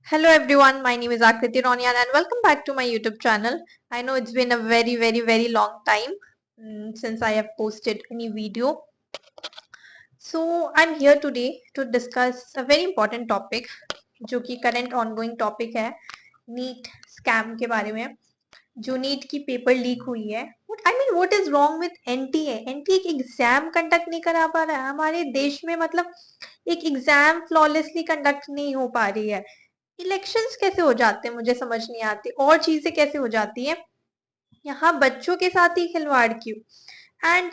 Hello everyone, my name is Akriti Ronian and welcome back to my YouTube channel. I know it's been a very long time since I have posted any video. So I'm here today to discuss a very important topic जो कि current ongoing topic है NEET scam के बारे में जो NEET की paper leak हुई है. What is wrong with NTA? NTA एक एग्जाम कंडक्ट नहीं करा पा रहा है हमारे देश में. मतलब एक एग्जाम फ्लॉलेसली कंडक्ट नहीं हो पा रही है. इलेक्शंस कैसे हो जाते हैं मुझे समझ नहीं आती, और चीजें कैसे हो जाती हैं. यहाँ बच्चों के साथ ही खिलवाड़ क्यों. एंड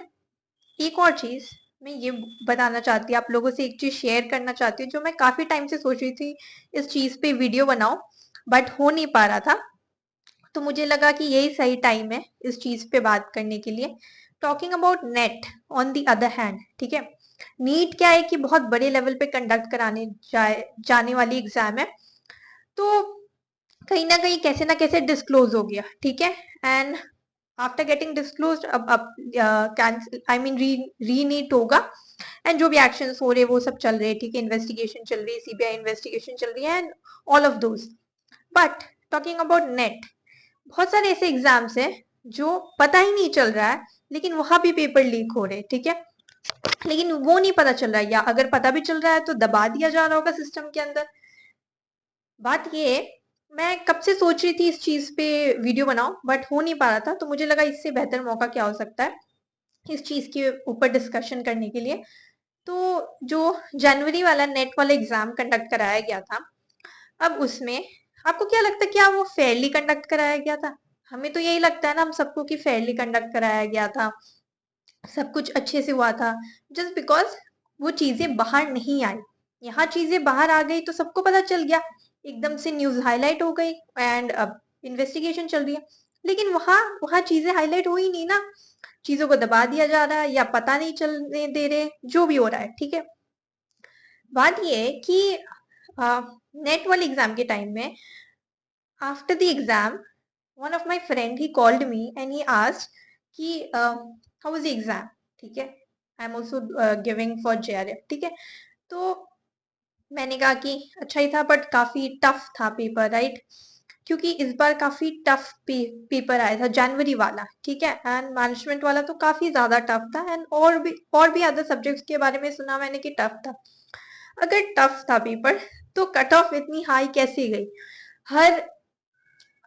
एक और चीज मैं ये बताना चाहती हूँ, आप लोगों से एक चीज शेयर करना चाहती हूँ जो मैं काफी टाइम से सोच रही थी इस चीज पे वीडियो बनाऊं, बट हो नहीं पा रहा था. तो मुझे लगा कि यही सही टाइम है इस चीज पे बात करने के लिए. Talking about net on the other hand, ठीक है. नीट क्या है कि बहुत बड़े लेवल पे कंडक्ट कराने जाने वाली एग्जाम है. तो कहीं ना कहीं कैसे ना कैसे डिस्क्लोज हो गया, ठीक है. एंड आफ्टर गेटिंग डिस्क्लोज अब कैंसिल आई मीन री नीट होगा. एंड जो भी एक्शंस हो रहे वो सब चल रहे हैं, ठीक है. इन्वेस्टिगेशन चल रही है, सीबीआई इन्वेस्टिगेशन चल रही है and all of those. But talking about net, बहुत सारे ऐसे एग्जाम्स हैं जो पता ही नहीं चल रहा है लेकिन वहां भी पेपर लीक हो रहे हैं, ठीक है. लेकिन वो नहीं पता चल रहा है, या अगर पता भी चल रहा है तो दबा दिया जा रहा होगा सिस्टम के अंदर. बात ये है, मैं कब से सोच रही थी इस चीज पे वीडियो बनाऊं बट हो नहीं पा रहा था. तो मुझे लगा इससे बेहतर मौका क्या हो सकता है इस चीज के ऊपर डिस्कशन करने के लिए. तो जो जनवरी वाला नेट वाला एग्जाम कंडक्ट कराया गया था, अब उसमें आपको क्या लगता है क्या वो फेयरली कंडक्ट कराया गया था. हमें तो यही लगता है ना हम सबको कि फेयरली कंडक्ट कराया गया था, सब कुछ अच्छे से हुआ था. जस्ट बिकॉज वो चीजें बाहर नहीं आई, यहाँ चीजें बाहर आ गई तो सबको पता चल गया, एकदम से न्यूज हाईलाइट हो गई एंड अब इन्वेस्टिगेशन चल रही है. लेकिन वहां वहां चीजें हाईलाइट हुई नहीं ना, चीजों को दबा दिया जा रहा है या पता नहीं चलने दे रहे, जो भी हो रहा है, ठीक है. बात ये है कि नेट वाले एग्जाम के टाइम में after the exam one of my friend he called me and he asked कि how was the exam, ठीक है. I am also giving for JRF, ठीक है. तो मैंने कहा कि अच्छा ही था बट काफी टफ था पेपर, राइट. क्योंकि इस बार काफी टफ पेपर आया था जनवरी वाला, ठीक है. एंड मैनेजमेंट वाला तो काफी ज्यादा टफ था एंड और भी अदर सब्जेक्ट्स के बारे में सुना मैंने कि टफ था. अगर टफ था पेपर तो कट ऑफ इतनी हाई कैसे गई. हर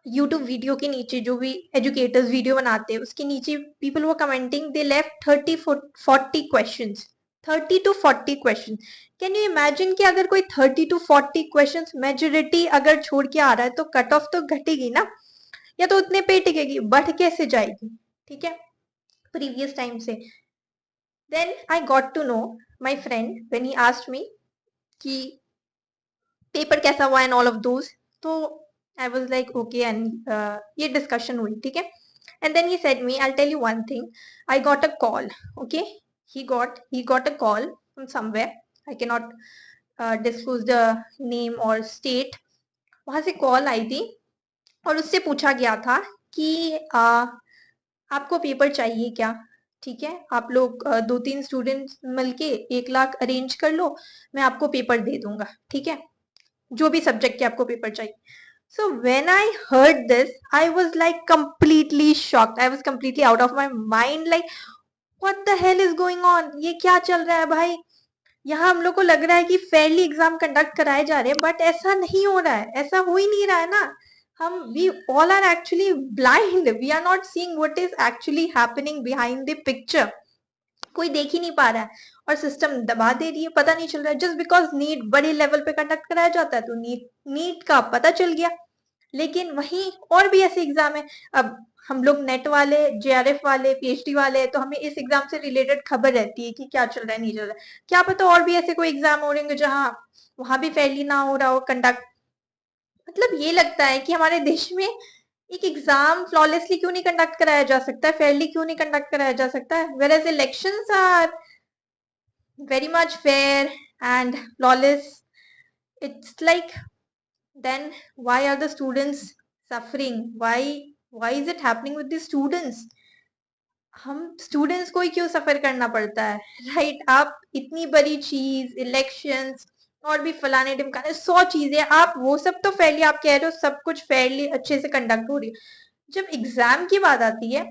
यूट्यूब वीडियो के नीचे जो भी एजुकेटर्स वीडियो बनाते हैं उसके नीचे पीपल वो commenting they left 30-40 questions, 30 to 40 question. Can you imagine कि अगर कोई 30 to 40 क्वेश्चन मेजोरिटी अगर छोड़ के आ रहा है तो कट ऑफ तो घटेगी ना, या तो उतने पे टिकेगी, बढ़ कैसे जाएगी, ठीक है, प्रीवियस टाइम से. Then I got to know my friend when he asked me कि पेपर कैसा हुआ एंड ऑल ऑफ दोज. तो I was like okay and ये डिस्कशन हुई, ठीक है. And then he said me I tell you one thing, I got a call. Okay, he got a call from somewhere, I cannot disclose the name or state. वहां से call आई थी और उससे पूछा गया था कि आपको पेपर चाहिए क्या, ठीक है. आप लोग 2-3 स्टूडेंट्स मिलके 1 लाख अरेंज कर लो, मैं आपको पेपर दे दूंगा, ठीक है, जो भी सब्जेक्ट के आपको पेपर चाहिए. So when I heard this, I was like completely shocked. I was completely out of my mind. Like, what the hell is going on? ये क्या चल रहा है भाई. यहाँ हम लोग को लग रहा है कि फेयरली एग्जाम कंडक्ट कराए जा रहे हैं बट ऐसा नहीं हो रहा है, ऐसा हो ही नहीं रहा है ना. हम we all are actually blind, we are not seeing what is actually happening behind the picture. कोई देख ही नहीं पा रहा है और सिस्टम दबा दे रही है, पता नहीं चल रहा है. जस्ट बिकॉज नीट बड़े लेवल पे कंडक्ट कराया जाता है तो नीट का पता चल गया. लेकिन वहीं और भी ऐसे एग्जाम है. अब हम लोग नेट वाले, JRF वाले, PhD वाले तो हमें इस एग्जाम से रिलेटेड खबर रहती है कि क्या चल रहा है नहीं चल रहा है. क्या पता और भी ऐसे कोई एग्जाम हो रहे होंगे जहाँ वहां भी फेयरली ना हो रहा हो कंडक्ट. मतलब ये लगता है कि हमारे देश में एक एग्जाम फ्लॉलेसली क्यों नहीं कंडक्ट कराया जा सकता है, फेयरली क्यों नहीं कंडक्ट कराया जा सकता है. Whereas elections are very much fair and flawless. It's like, then why are the students suffering? Why is it happening with the students? हम स्टूडेंट्स को ही क्यों सफर करना पड़ता है, राइट. आप इतनी बड़ी चीज इलेक्शंस और भी फलाने ढिमकाने 100 चीजें, आप वो सब तो फेयरली आप कह रहे हो सब कुछ फेयरली अच्छे से कंडक्ट हो रही है। जब एग्जाम की बात आती है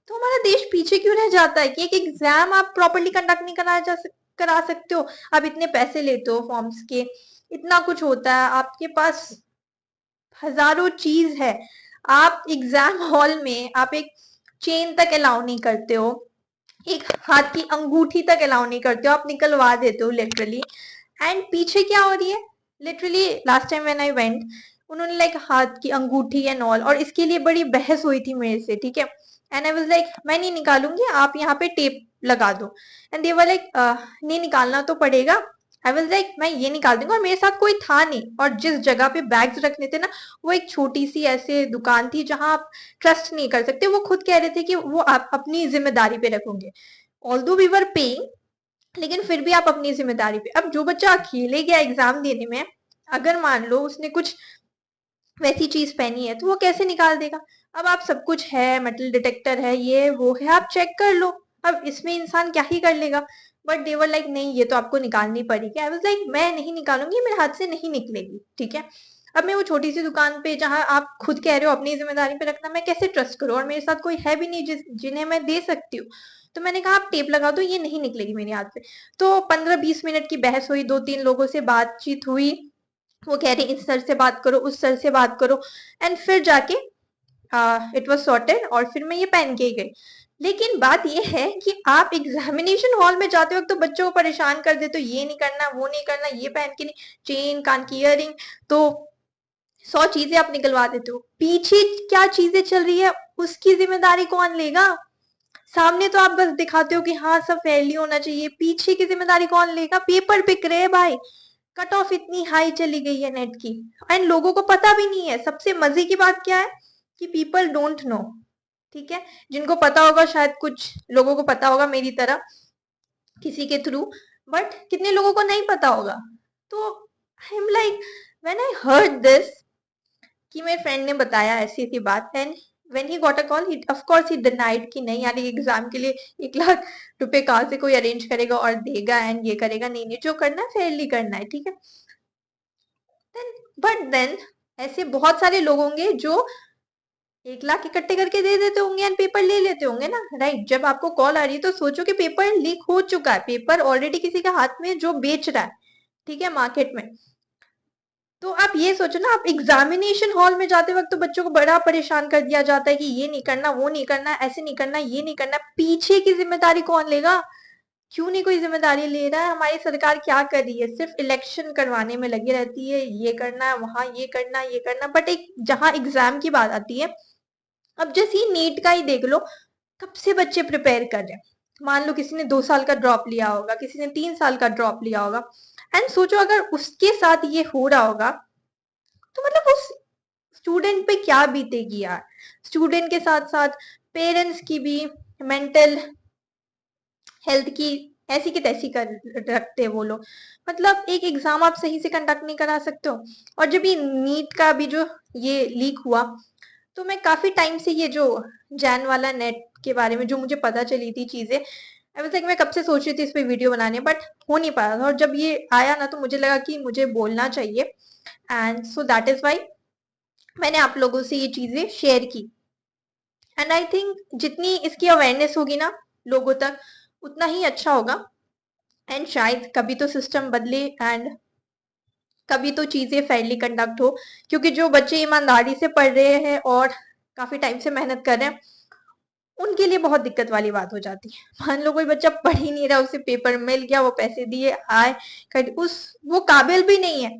तो हमारा देश पीछे क्यों रह जाता है कि एक एग्जाम आप प्रॉपरली कंडक्ट नहीं करा सकते हो। आप इतने पैसे लेते हो फॉर्म्स के, इतना कुछ होता है आपके पास, हजारों चीज है। आप एग्जाम हॉल में आप एक चेन तक अलाउ नहीं करते हो, एक हाथ की अंगूठी तक अलाउ नहीं करते हो, आप निकलवा देते हो लिटरली। एंड पीछे क्या हो रही है, literally last time when I went, उन्होंने लाइक हाथ की अंगूठी एंड ऑल, और इसके लिए बड़ी बहस हुई थी मेरे से, ठीक है। एंड आई वाज लाइक मैं नहीं निकालूंगी, आप यहाँ पे टेप लगा दो। एंड दे वर लाइक नहीं निकालना तो पड़ेगा। आई वाज लाइक मैं ये निकाल दूंगा, और मेरे साथ कोई था नहीं, और जिस जगह पे बैग्स रखने थे ना, वो एक छोटी सी ऐसे दुकान थी जहां आप ट्रस्ट नहीं कर सकते। वो खुद कह रहे थे कि वो आप अपनी जिम्मेदारी पे रखोगे, ऑल्दो वी वर पेइंग, लेकिन फिर भी आप अपनी जिम्मेदारी पे। अब जो बच्चा अकेले गया एग्जाम देने में, अगर मान लो उसने कुछ वैसी चीज पहनी है तो वो कैसे निकाल देगा। अब आप सब कुछ है, मेटल डिटेक्टर है, ये वो है, आप चेक कर लो, अब इसमें इंसान क्या ही कर लेगा। बट देवर लाइक नहीं, ये तो आपको निकालनी पड़ेगी। आई वाज लाइक मैं नहीं निकालूंगी, मेरे हाथ से नहीं निकलेगी, ठीक है। अब मैं वो छोटी सी दुकान पे जहां आप खुद कह रहे हो अपनी जिम्मेदारी पे रखना, मैं कैसे ट्रस्ट करूं, और मेरे साथ कोई है भी नहीं जिन्हें मैं दे सकती हूँ। तो मैंने कहा आप टेप लगा दो, ये नहीं निकलेगी मेरे हाथ से। तो 15-20 मिनट की बहस हुई, 2-3 लोगों से बातचीत हुई, वो कह रहे इस सर से बात करो, उस सर से बात करो, एंड फिर जाके इट वाज सॉर्टेड, और फिर मैं ये पहन के ही गई। लेकिन बात ये है कि आप एग्जामिनेशन हॉल में जाते वक्त तो बच्चों को परेशान कर देते हो, ये नहीं करना, वो नहीं करना, ये पहन के नहीं, चेन कान की इयरिंग, तो 100 चीजें आप निकलवा देते हो। पीछे क्या चीजें चल रही है उसकी जिम्मेदारी कौन लेगा। सामने तो आप बस दिखाते हो कि हाँ सब फेयरली होना चाहिए, पीछे की जिम्मेदारी कौन लेगा। पेपर बिक रहे हैं भाई, कट ऑफ इतनी हाई चली गई है नेट की, एंड लोगों को पता भी नहीं है। सबसे मजे की बात क्या है कि पीपल डोंट नो, ठीक है। जिनको पता होगा, शायद कुछ लोगों को पता होगा मेरी तरह किसी के थ्रू, बट कितने लोगों को नहीं पता होगा। तो I am like when I heard this कि मेरे फ्रेंड ने बताया ऐसी ऐसी बात, and when he got a call, he of course he denied कि नहीं यार, एग्जाम के लिए 1 लाख रुपए कहाँ से कोई अरेंज करेगा और देगा, एंड ये करेगा, नहीं नहीं, जो करना है फेयरली करना है, ठीक है। बट देन ऐसे बहुत सारे लोग होंगे जो 1 लाख इकट्ठे करके दे देते होंगे एंड पेपर ले लेते होंगे ना, राइट। जब आपको कॉल आ रही है तो सोचो कि पेपर लीक हो चुका है, पेपर ऑलरेडी किसी के हाथ में जो बेच रहा है, ठीक है, मार्केट में। तो आप ये सोचो ना, आप एग्जामिनेशन हॉल में जाते वक्त तो बच्चों को बड़ा परेशान कर दिया जाता है कि ये नहीं करना, वो नहीं करना, ऐसे नहीं करना, ये नहीं करना। पीछे की जिम्मेदारी कौन लेगा। क्यों नहीं कोई जिम्मेदारी ले रहा है। हमारी सरकार क्या कर रही है, सिर्फ इलेक्शन करवाने में लगी रहती है, ये करना है, वहां ये करना, ये करना। बट एक जहां एग्जाम की बात आती है, अब जैसे ही नीट का ही देख लो, कब से बच्चे प्रिपेयर कर रहे हैं। मान लो किसी ने 2 साल का ड्रॉप लिया होगा, किसी ने 3 साल का ड्रॉप लिया होगा, एंड सोचो अगर उसके साथ ये हो रहा होगा, तो मतलब उस स्टूडेंट पे क्या बीतेगी यार। स्टूडेंट के साथ साथ पेरेंट्स की भी मेंटल हेल्थ की ऐसी की तैसी कर रखते हैं वो लोग। मतलब एक एग्जाम आप सही से कंडक्ट नहीं करा सकते हो। और जब ये नीट का भी जो ये लीक हुआ, तो मैं काफी टाइम से ये जो जैन वाला नेट के बारे में जो मुझे पता चली थी चीजें, आई वाज लाइक मैं कब से सोच रही थी इस पे वीडियो बनाने, बट हो नहीं पा रहा था। और जब ये आया ना, तो मुझे लगा कि मुझे बोलना चाहिए, and so that is why मैंने आप लोगों से ये चीजें शेयर की। एंड आई थिंक जितनी इसकी अवेयरनेस होगी ना लोगों तक, उतना ही अच्छा होगा। एंड शायद कभी तो सिस्टम बदले, एंड कभी तो चीजें फेयरली कंडक्ट हो। क्योंकि जो बच्चे ईमानदारी से पढ़ रहे हैं और काफी टाइम से मेहनत कर रहे हैं, उनके लिए बहुत दिक्कत वाली बात हो जाती है। मान लो कोई बच्चा पढ़ ही नहीं रहा, उसे पेपर मिल गया, वो पैसे दिए आए, उस वो काबिल भी नहीं है,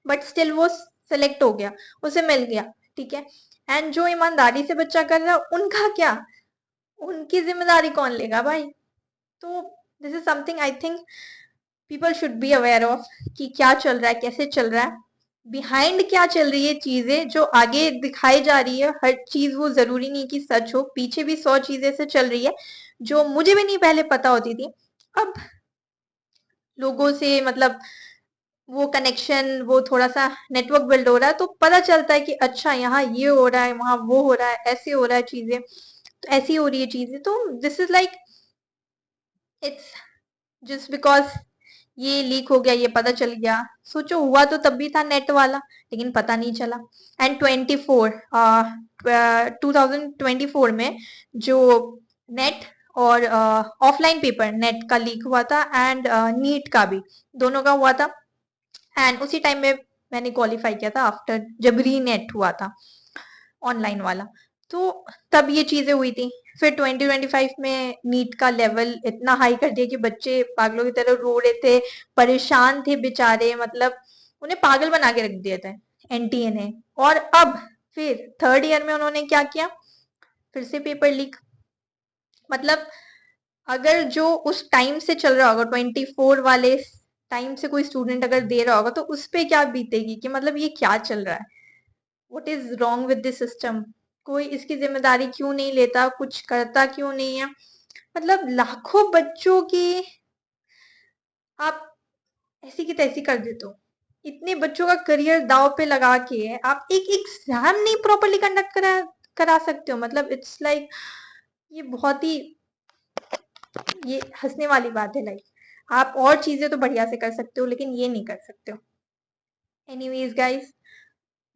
बट स्टिल वो सेलेक्ट हो गया, उसे मिल गया, ठीक है। एंड जो ईमानदारी से बच्चा कर रहा है, उनका क्या, उनकी जिम्मेदारी कौन लेगा भाई। तो this is something I think people should be aware of, कि क्या चल रहा है, कैसे चल रहा है, बिहाइंड क्या चल रही है चीजें जो आगे दिखाई जा रही है। हर चीज वो जरूरी नहीं कि सच हो, पीछे भी 100 चीजें से चल रही है जो मुझे भी नहीं पहले पता होती थी। अब लोगों से मतलब वो कनेक्शन, वो थोड़ा सा नेटवर्क बिल्ड हो रहा है, तो पता चलता है कि अच्छा यहाँ ये हो रहा है, वहां वो हो रहा है, ऐसे हो रहा है चीजें, तो ऐसी हो रही है चीजें। तो this is like it's just because ये लीक हो गया, ये पता चल गया। सोचो हुआ तो तब भी था नेट वाला, लेकिन पता नहीं चला। एंड 2024 में जो नेट और ऑफलाइन पेपर, नेट का लीक हुआ था एंड नीट का भी, दोनों का हुआ था। एंड उसी टाइम में मैंने क्वालिफाई किया था, आफ्टर जब री नेट हुआ था ऑनलाइन वाला। तो तब ये चीजें हुई थी। फिर 2025 में नीट का लेवल इतना हाई कर दिया कि बच्चे पागलों की तरह रो रहे थे, परेशान थे बेचारे, मतलब उन्हें पागल बना के रख दिया था एनटीए ने। और अब फिर थर्ड ईयर में उन्होंने क्या किया, फिर से पेपर लीक। मतलब अगर जो उस टाइम से चल रहा होगा, 24 वाले टाइम से कोई स्टूडेंट अगर दे रहा होगा, तो उस पे क्या बीतेगी कि मतलब ये क्या चल रहा है, what is wrong with this system. कोई इसकी जिम्मेदारी क्यों नहीं लेता, कुछ करता क्यों नहीं है। मतलब लाखों बच्चों की आप ऐसी की तैसी कर देते हो। इतने बच्चों का करियर दाव पे लगा के आप एक एग्जाम नहीं प्रॉपरली कंडक्ट करा सकते हो। मतलब इट्स लाइक ये बहुत ही, ये हंसने वाली बात है। लाइक आप और चीजें तो बढ़िया से कर सकते हो, लेकिन ये नहीं कर सकते हो। Anyways guys,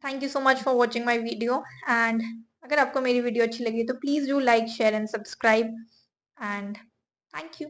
thank you so much for watching my video. And अगर आपको मेरी वीडियो अच्छी लगी तो please do like, share and subscribe. And thank you.